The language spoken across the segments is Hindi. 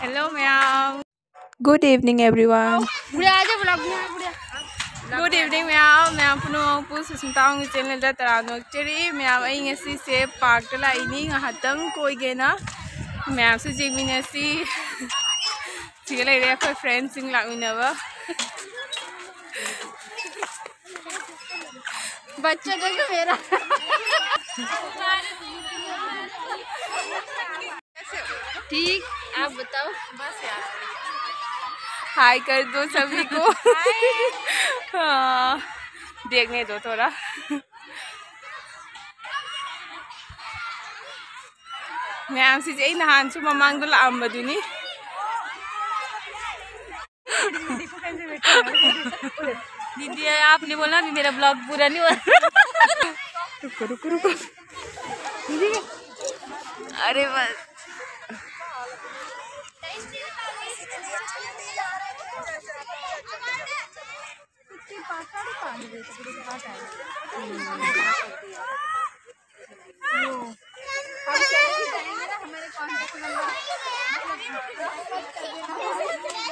Hello, meow. Good evening, everyone. Good evening, meow. Meow puno pusu sintang channel da tarano cheri meow ai ngasi se park la ini ngahatang koi gena meow su jimina si sigala area ko friends sing lagina ba बच्चा देखो मेरा ठीक आप बताओ बस यार हाय कर दो सभी को हाँ देखने दो थोड़ा मैं आपसे यही नहान सु ममांग तो लाम बदुनी दीदी आपने बोला भी मेरा ब्लॉग पूरा नहीं हुआ रुको रुको रुको अरे बस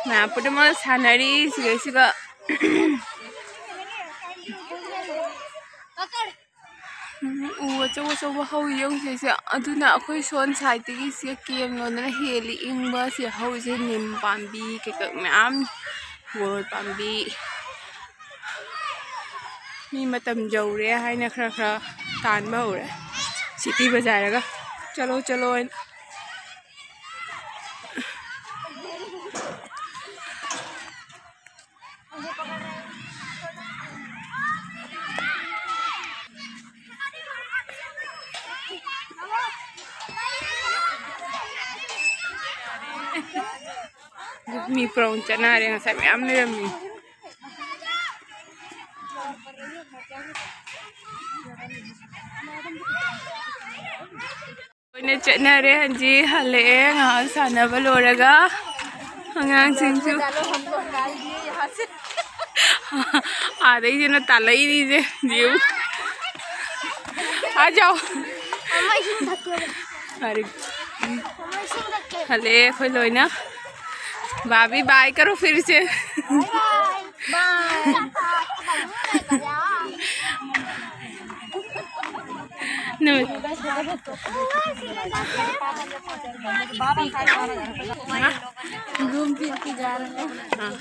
मैं आपको तो मस्त हनारी सिगा वो हौ यौसे से अदुना अखोई सोन साइडगी से केम लोना हेली इंबा से हौ से निम पांबी के मैम बोर पांबी मी मतम जौरे हाइना खरा खरा तानबा होरे सिटी बजारगा चलो चलो मी प्रौन चना रहे हैं सब हमने रमी कोई चना रहे हैं जी हले हाँ साना बलोरेगा हंगांग सिंचु आधे ही जना ताला ही नहीं जे जीव आ जाओ अरे हले कोई लोई ना भाभी बाय करो फिर से घूम फिर के जा रहे हैं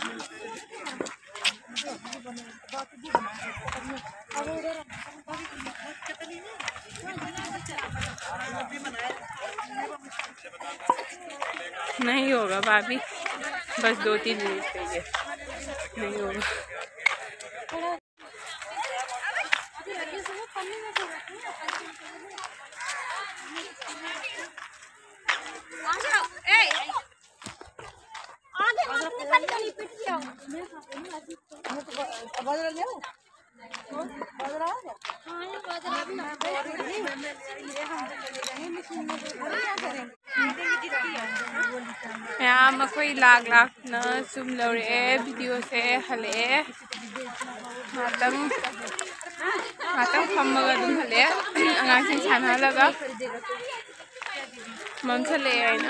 नहीं होगा भाभी बस 2-3 मिनट चाहिए नहीं होगा यहाँ मकोई लाग न सुम लौरे वीडियो से हले मातम फम्मगा दुम हले अंगासिंग सानहलगा मनसले हैन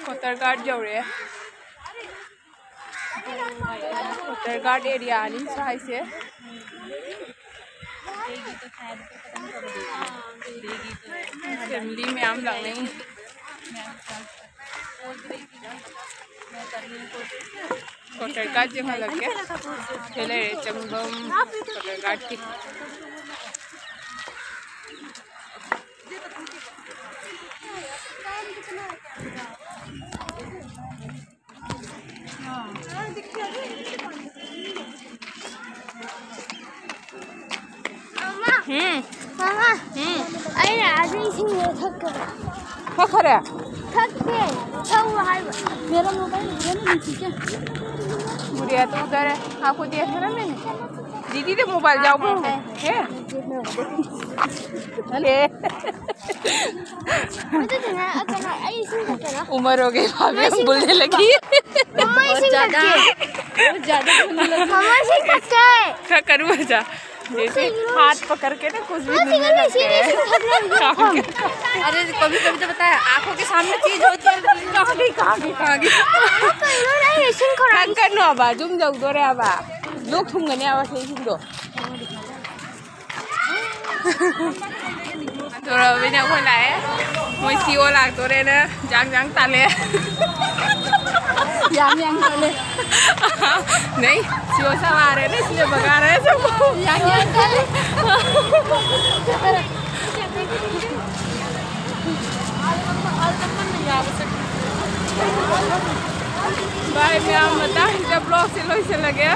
कोतरगाड जौरे कोतरगाड एरिया नि साइ से फैमिली में आम लाने कोतरगाड जगह लगे चले चंबम कोतरगाड की मामा अरे आज इसीलिए थक गए मेरा मोबाइल नहीं क्या बुढ़िया तो उधर है आपको दिया था ना मैंने दीदी तो मोबाइल जाओ है उम्र हो गई भाभी बोलने लगी ज्यादा करूँ जा जैसे हाथ पकड़ के ना कुछ भी नहीं लगते हैं। अरे कभी कभी तो पता है आंखों के सामने चीज होती है कहाँ गई कर नो आबा जुम जाऊ दो रे आबा लोग थुंगने आबा सही दो तो bây giờ quay lại ngồi siêu lạc tôi đây nè giang tan lên giang tan lên नहीं siêu sao à đấy siêu बगा रहे सब giang tan lên बाय मैं बता इधर ब्लॉग से लो इसे लगे